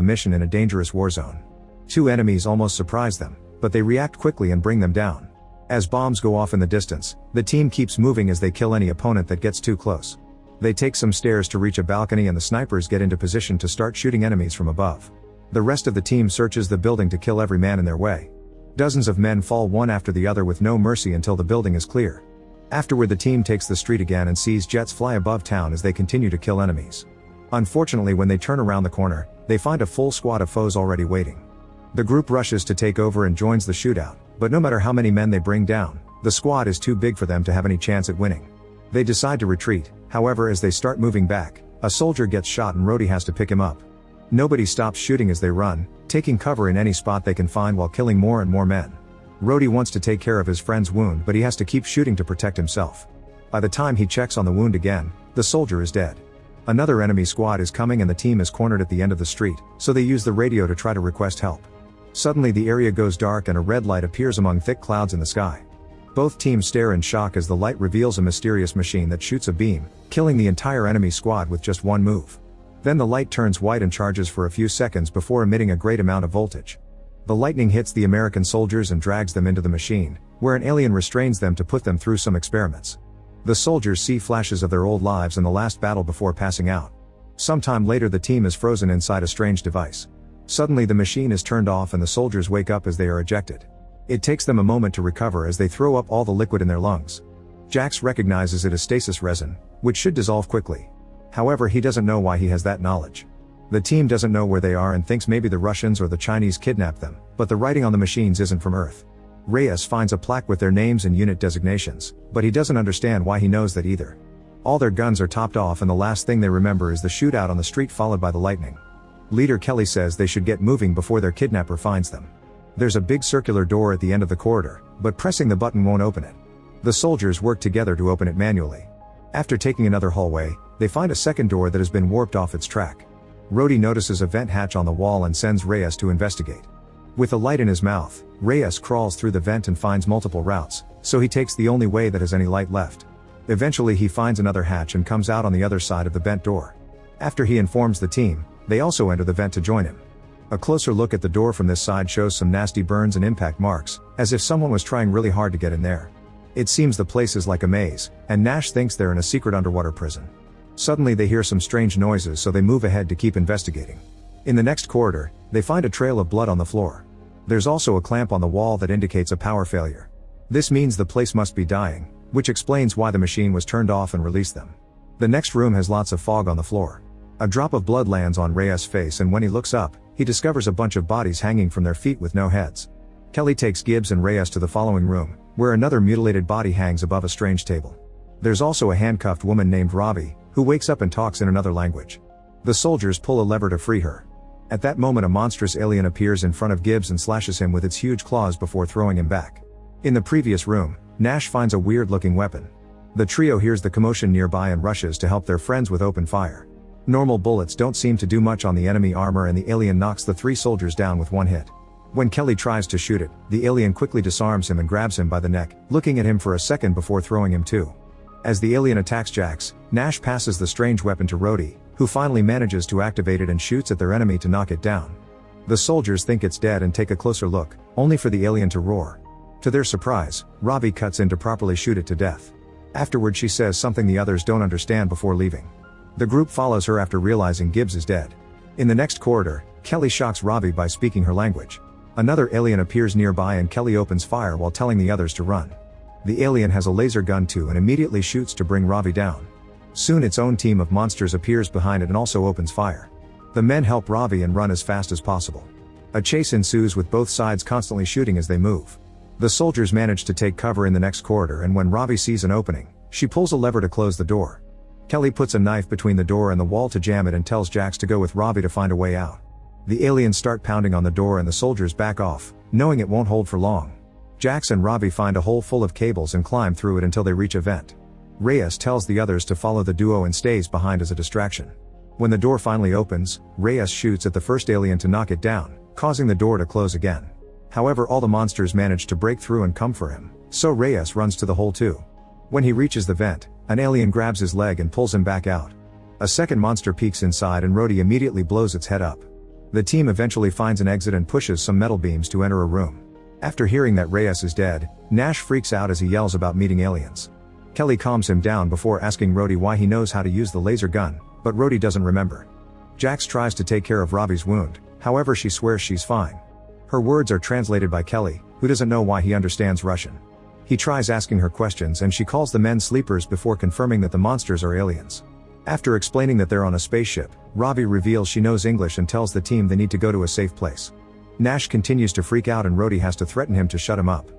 mission in a dangerous war zone. Two enemies almost surprise them, but they react quickly and bring them down. As bombs go off in the distance, the team keeps moving as they kill any opponent that gets too close. They take some stairs to reach a balcony and the snipers get into position to start shooting enemies from above. The rest of the team searches the building to kill every man in their way. Dozens of men fall one after the other with no mercy until the building is clear. Afterward, the team takes the street again and sees jets fly above town as they continue to kill enemies. Unfortunately, when they turn around the corner, they find a full squad of foes already waiting. The group rushes to take over and joins the shootout, but no matter how many men they bring down, the squad is too big for them to have any chance at winning. They decide to retreat. However, as they start moving back, a soldier gets shot and Rhodey has to pick him up. Nobody stops shooting as they run, taking cover in any spot they can find while killing more and more men. Rhodey wants to take care of his friend's wound, but he has to keep shooting to protect himself. By the time he checks on the wound again, the soldier is dead. Another enemy squad is coming and the team is cornered at the end of the street, so they use the radio to try to request help. Suddenly the area goes dark and a red light appears among thick clouds in the sky. Both teams stare in shock as the light reveals a mysterious machine that shoots a beam, killing the entire enemy squad with just one move. Then the light turns white and charges for a few seconds before emitting a great amount of voltage. The lightning hits the American soldiers and drags them into the machine, where an alien restrains them to put them through some experiments. The soldiers see flashes of their old lives and the last battle before passing out. Sometime later, the team is frozen inside a strange device. Suddenly the machine is turned off and the soldiers wake up as they are ejected. It takes them a moment to recover as they throw up all the liquid in their lungs. Jax recognizes it as stasis resin, which should dissolve quickly. However, he doesn't know why he has that knowledge. The team doesn't know where they are and thinks maybe the Russians or the Chinese kidnapped them, but the writing on the machines isn't from Earth. Reyes finds a plaque with their names and unit designations, but he doesn't understand why he knows that either. All their guns are topped off and the last thing they remember is the shootout on the street followed by the lightning. Leader Kelly says they should get moving before their kidnapper finds them. There's a big circular door at the end of the corridor, but pressing the button won't open it. The soldiers work together to open it manually. After taking another hallway, they find a second door that has been warped off its track. Rhodey notices a vent hatch on the wall and sends Reyes to investigate. With a light in his mouth, Reyes crawls through the vent and finds multiple routes, so he takes the only way that has any light left. Eventually he finds another hatch and comes out on the other side of the vent door. After he informs the team, they also enter the vent to join him. A closer look at the door from this side shows some nasty burns and impact marks, as if someone was trying really hard to get in there. It seems the place is like a maze, and Nash thinks they're in a secret underwater prison. Suddenly they hear some strange noises, so they move ahead to keep investigating. In the next corridor, they find a trail of blood on the floor. There's also a clamp on the wall that indicates a power failure. This means the place must be dying, which explains why the machine was turned off and released them. The next room has lots of fog on the floor. A drop of blood lands on Reyes' face, and when he looks up, he discovers a bunch of bodies hanging from their feet with no heads. Kelly takes Gibbs and Reyes to the following room, where another mutilated body hangs above a strange table. There's also a handcuffed woman named Robbie, who wakes up and talks in another language. The soldiers pull a lever to free her. At that moment, a monstrous alien appears in front of Gibbs and slashes him with its huge claws before throwing him back. In the previous room, Nash finds a weird-looking weapon. The trio hears the commotion nearby and rushes to help their friends with open fire. Normal bullets don't seem to do much on the enemy armor, and the alien knocks the three soldiers down with one hit. When Kelly tries to shoot it, the alien quickly disarms him and grabs him by the neck, looking at him for a second before throwing him too. As the alien attacks Jax, Nash passes the strange weapon to Rhodey, who finally manages to activate it and shoots at their enemy to knock it down. The soldiers think it's dead and take a closer look, only for the alien to roar. To their surprise, Robbie cuts in to properly shoot it to death. Afterward, she says something the others don't understand before leaving. The group follows her after realizing Gibbs is dead. In the next corridor, Kelly shocks Robbie by speaking her language. Another alien appears nearby and Kelly opens fire while telling the others to run. The alien has a laser gun too and immediately shoots to bring Robbie down. Soon its own team of monsters appears behind it and also opens fire. The men help Robbie and run as fast as possible. A chase ensues with both sides constantly shooting as they move. The soldiers manage to take cover in the next corridor, and when Robbie sees an opening, she pulls a lever to close the door. Kelly puts a knife between the door and the wall to jam it and tells Jax to go with Robbie to find a way out. The aliens start pounding on the door and the soldiers back off, knowing it won't hold for long. Jax and Robbie find a hole full of cables and climb through it until they reach a vent. Reyes tells the others to follow the duo and stays behind as a distraction. When the door finally opens, Reyes shoots at the first alien to knock it down, causing the door to close again. However, all the monsters manage to break through and come for him, so Reyes runs to the hole too. When he reaches the vent, an alien grabs his leg and pulls him back out. A second monster peeks inside and Rhodey immediately blows its head up. The team eventually finds an exit and pushes some metal beams to enter a room. After hearing that Reyes is dead, Nash freaks out as he yells about meeting aliens. Kelly calms him down before asking Rhodey why he knows how to use the laser gun, but Rhodey doesn't remember. Jax tries to take care of Ravi's wound, however she swears she's fine. Her words are translated by Kelly, who doesn't know why he understands Russian. He tries asking her questions and she calls the men sleepers before confirming that the monsters are aliens. After explaining that they're on a spaceship, Ravi reveals she knows English and tells the team they need to go to a safe place. Nash continues to freak out and Rhodey has to threaten him to shut him up.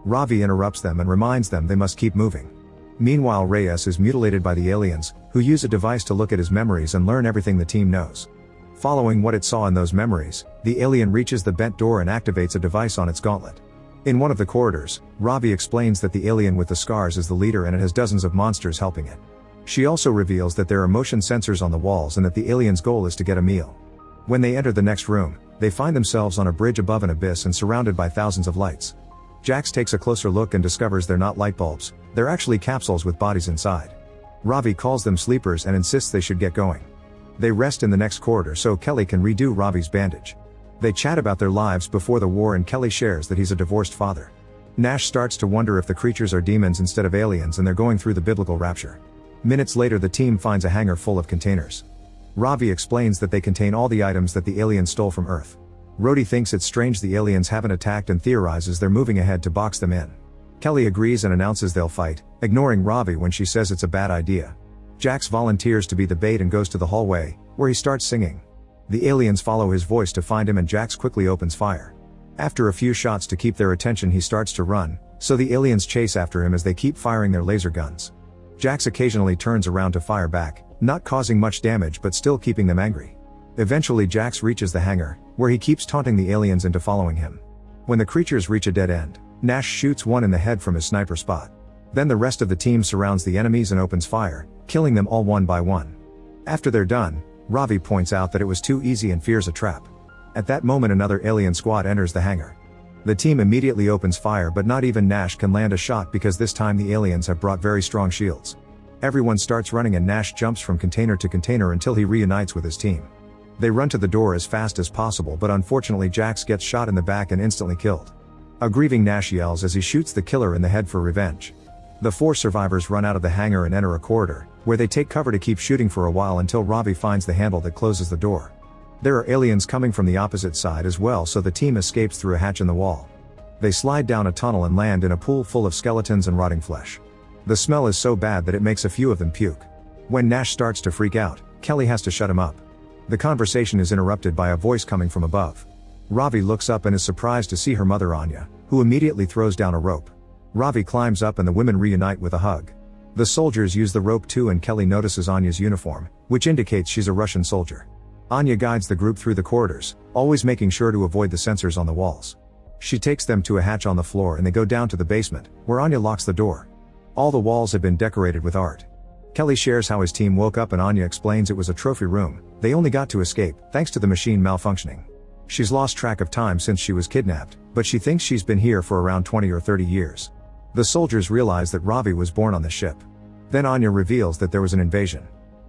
Ravi interrupts them and reminds them they must keep moving. Meanwhile, Reyes is mutilated by the aliens, who use a device to look at his memories and learn everything the team knows. Following what it saw in those memories, the alien reaches the bent door and activates a device on its gauntlet. In one of the corridors, Ravi explains that the alien with the scars is the leader and it has dozens of monsters helping it. She also reveals that there are motion sensors on the walls and that the alien's goal is to get a meal. When they enter the next room, they find themselves on a bridge above an abyss and surrounded by thousands of lights. Jax takes a closer look and discovers they're not light bulbs, they're actually capsules with bodies inside. Ravi calls them sleepers and insists they should get going. They rest in the next corridor so Kelly can redo Ravi's bandage. They chat about their lives before the war and Kelly shares that he's a divorced father. Nash starts to wonder if the creatures are demons instead of aliens and they're going through the biblical rapture. Minutes later, the team finds a hangar full of containers. Ravi explains that they contain all the items that the aliens stole from Earth. Rhodey thinks it's strange the aliens haven't attacked and theorizes they're moving ahead to box them in. Kelly agrees and announces they'll fight, ignoring Ravi when she says it's a bad idea. Jax volunteers to be the bait and goes to the hallway, where he starts singing. The aliens follow his voice to find him and Jax quickly opens fire. After a few shots to keep their attention, he starts to run, so the aliens chase after him as they keep firing their laser guns. Jax occasionally turns around to fire back, not causing much damage but still keeping them angry. Eventually Jax reaches the hangar, where he keeps taunting the aliens into following him. When the creatures reach a dead end, Nash shoots one in the head from his sniper spot. Then the rest of the team surrounds the enemies and opens fire, killing them all one by one. After they're done, Ravi points out that it was too easy and fears a trap. At that moment, another alien squad enters the hangar. The team immediately opens fire, but not even Nash can land a shot because this time the aliens have brought very strong shields. Everyone starts running and Nash jumps from container to container until he reunites with his team. They run to the door as fast as possible, but unfortunately Jax gets shot in the back and instantly killed. A grieving Nash yells as he shoots the killer in the head for revenge. The 4 survivors run out of the hangar and enter a corridor, where they take cover to keep shooting for a while until Ravi finds the handle that closes the door. There are aliens coming from the opposite side as well, so the team escapes through a hatch in the wall. They slide down a tunnel and land in a pool full of skeletons and rotting flesh. The smell is so bad that it makes a few of them puke. When Nash starts to freak out, Kelly has to shut him up. The conversation is interrupted by a voice coming from above. Ravi looks up and is surprised to see her mother Anya, who immediately throws down a rope. Ravi climbs up and the women reunite with a hug. The soldiers use the rope too and Kelly notices Anya's uniform, which indicates she's a Russian soldier. Anya guides the group through the corridors, always making sure to avoid the sensors on the walls. She takes them to a hatch on the floor and they go down to the basement, where Anya locks the door. All the walls have been decorated with art. Kelly shares how his team woke up and Anya explains it was a trophy room. They only got to escape, thanks to the machine malfunctioning. She's lost track of time since she was kidnapped, but she thinks she's been here for around 20 or 30 years. The soldiers realize that Ravi was born on the ship. Then Anya reveals that there was an invasion.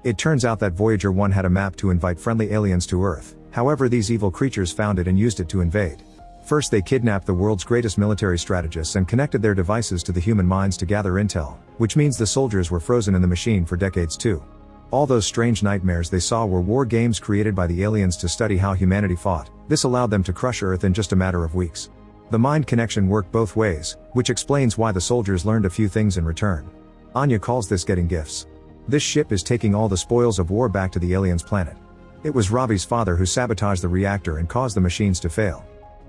It turns out that Voyager 1 had a map to invite friendly aliens to Earth, however these evil creatures found it and used it to invade. First they kidnapped the world's greatest military strategists and connected their devices to the human minds to gather intel, which means the soldiers were frozen in the machine for decades too. All those strange nightmares they saw were war games created by the aliens to study how humanity fought. This allowed them to crush Earth in just a matter of weeks. The mind connection worked both ways, which explains why the soldiers learned a few things in return. Anya calls this getting gifts. This ship is taking all the spoils of war back to the aliens' planet. It was Ravi's father who sabotaged the reactor and caused the machines to fail.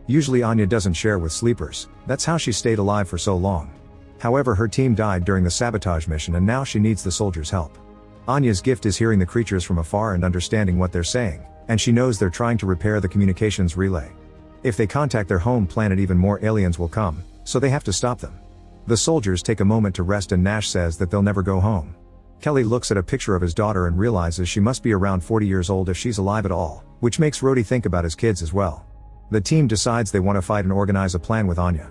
Usually Anya doesn't share with sleepers, that's how she stayed alive for so long. However, her team died during the sabotage mission and now she needs the soldiers' help. Anya's gift is hearing the creatures from afar and understanding what they're saying, and she knows they're trying to repair the communications relay. If they contact their home planet, even more aliens will come, so they have to stop them. The soldiers take a moment to rest and Nash says that they'll never go home. Kelly looks at a picture of his daughter and realizes she must be around 40 years old if she's alive at all, which makes Rhodey think about his kids as well. The team decides they want to fight and organize a plan with Anya.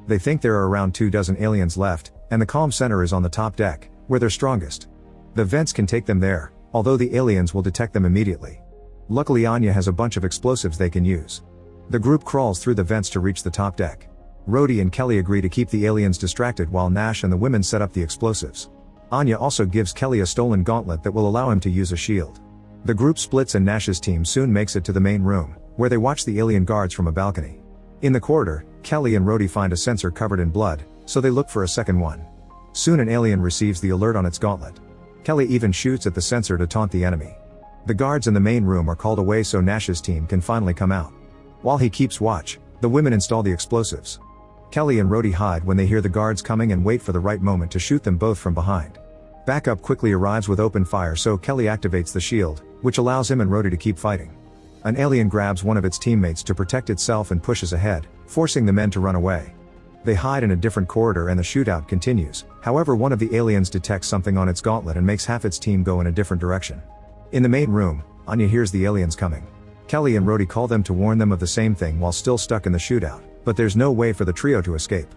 They think there are around 24 aliens left, and the comm center is on the top deck, where they're strongest. The vents can take them there, although the aliens will detect them immediately. Luckily Anya has a bunch of explosives they can use. The group crawls through the vents to reach the top deck. Rhodey and Kelly agree to keep the aliens distracted while Nash and the women set up the explosives. Anya also gives Kelly a stolen gauntlet that will allow him to use a shield. The group splits and Nash's team soon makes it to the main room, where they watch the alien guards from a balcony. In the corridor, Kelly and Rhodey find a sensor covered in blood, so they look for a second one. Soon an alien receives the alert on its gauntlet. Kelly even shoots at the sensor to taunt the enemy. The guards in the main room are called away so Nash's team can finally come out. While he keeps watch, the women install the explosives. Kelly and Rhodey hide when they hear the guards coming and wait for the right moment to shoot them both from behind. Backup quickly arrives with open fire so Kelly activates the shield, which allows him and Rhodey to keep fighting. An alien grabs one of its teammates to protect itself and pushes ahead, forcing the men to run away. They hide in a different corridor and the shootout continues, however one of the aliens detects something on its gauntlet and makes half its team go in a different direction. In the main room, Anya hears the aliens coming. Kelly and Rhodey call them to warn them of the same thing while still stuck in the shootout, but there's no way for the trio to escape.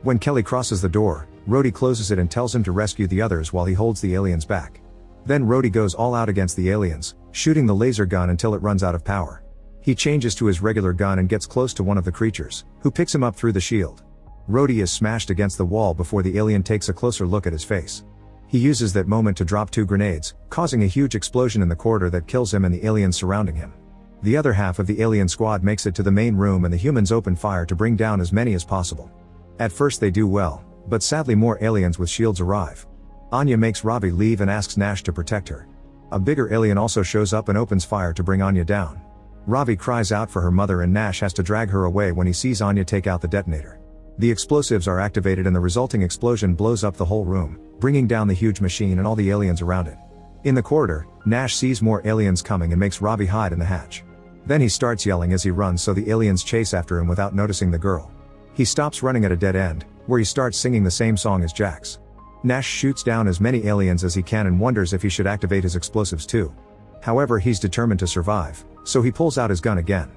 When Kelly crosses the door, Rhodey closes it and tells him to rescue the others while he holds the aliens back. Then Rhodey goes all out against the aliens, shooting the laser gun until it runs out of power. He changes to his regular gun and gets close to one of the creatures, who picks him up through the shield. Rhodey is smashed against the wall before the alien takes a closer look at his face. He uses that moment to drop 2 grenades, causing a huge explosion in the corridor that kills him and the aliens surrounding him. The other half of the alien squad makes it to the main room and the humans open fire to bring down as many as possible. At first they do well, but sadly more aliens with shields arrive. Anya makes Ravi leave and asks Nash to protect her. A bigger alien also shows up and opens fire to bring Anya down. Ravi cries out for her mother and Nash has to drag her away when he sees Anya take out the detonator. The explosives are activated and the resulting explosion blows up the whole room, bringing down the huge machine and all the aliens around it. In the corridor, Nash sees more aliens coming and makes Ravi hide in the hatch. Then he starts yelling as he runs so the aliens chase after him without noticing the girl. He stops running at a dead end, where he starts singing the same song as Jax. Nash shoots down as many aliens as he can and wonders if he should activate his explosives too. However, he's determined to survive, so he pulls out his gun again.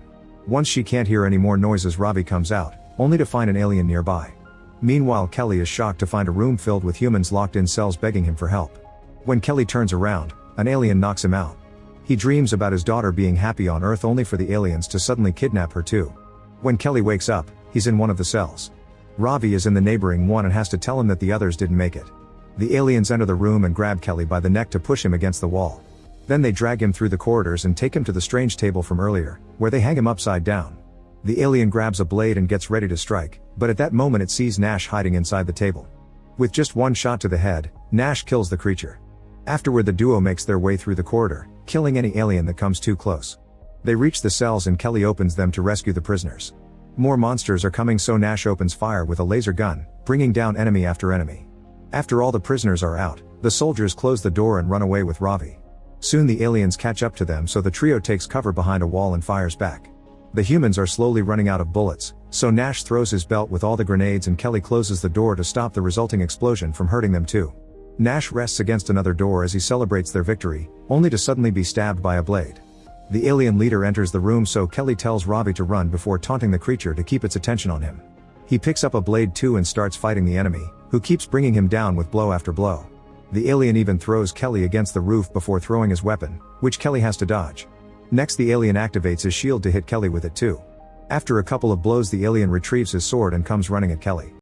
Once she can't hear any more noises, Ravi comes out, only to find an alien nearby. Meanwhile, Kelly is shocked to find a room filled with humans locked in cells begging him for help. When Kelly turns around, an alien knocks him out. He dreams about his daughter being happy on Earth only for the aliens to suddenly kidnap her too. When Kelly wakes up, he's in one of the cells. Ravi is in the neighboring one and has to tell him that the others didn't make it. The aliens enter the room and grab Kelly by the neck to push him against the wall. Then they drag him through the corridors and take him to the strange table from earlier, where they hang him upside down. The alien grabs a blade and gets ready to strike, but at that moment it sees Nash hiding inside the table. With just one shot to the head, Nash kills the creature. Afterward the duo makes their way through the corridor, killing any alien that comes too close. They reach the cells and Kelly opens them to rescue the prisoners. More monsters are coming so Nash opens fire with a laser gun, bringing down enemy after enemy. After all the prisoners are out, the soldiers close the door and run away with Ravi. Soon the aliens catch up to them so the trio takes cover behind a wall and fires back. The humans are slowly running out of bullets, so Nash throws his belt with all the grenades and Kelly closes the door to stop the resulting explosion from hurting them too. Nash rests against another door as he celebrates their victory, only to suddenly be stabbed by a blade. The alien leader enters the room so Kelly tells Ravi to run before taunting the creature to keep its attention on him. He picks up a blade too and starts fighting the enemy, who keeps bringing him down with blow after blow. The alien even throws Kelly against the roof before throwing his weapon, which Kelly has to dodge. Next the alien activates his shield to hit Kelly with it too. After a couple of blows the alien retrieves his sword and comes running at Kelly.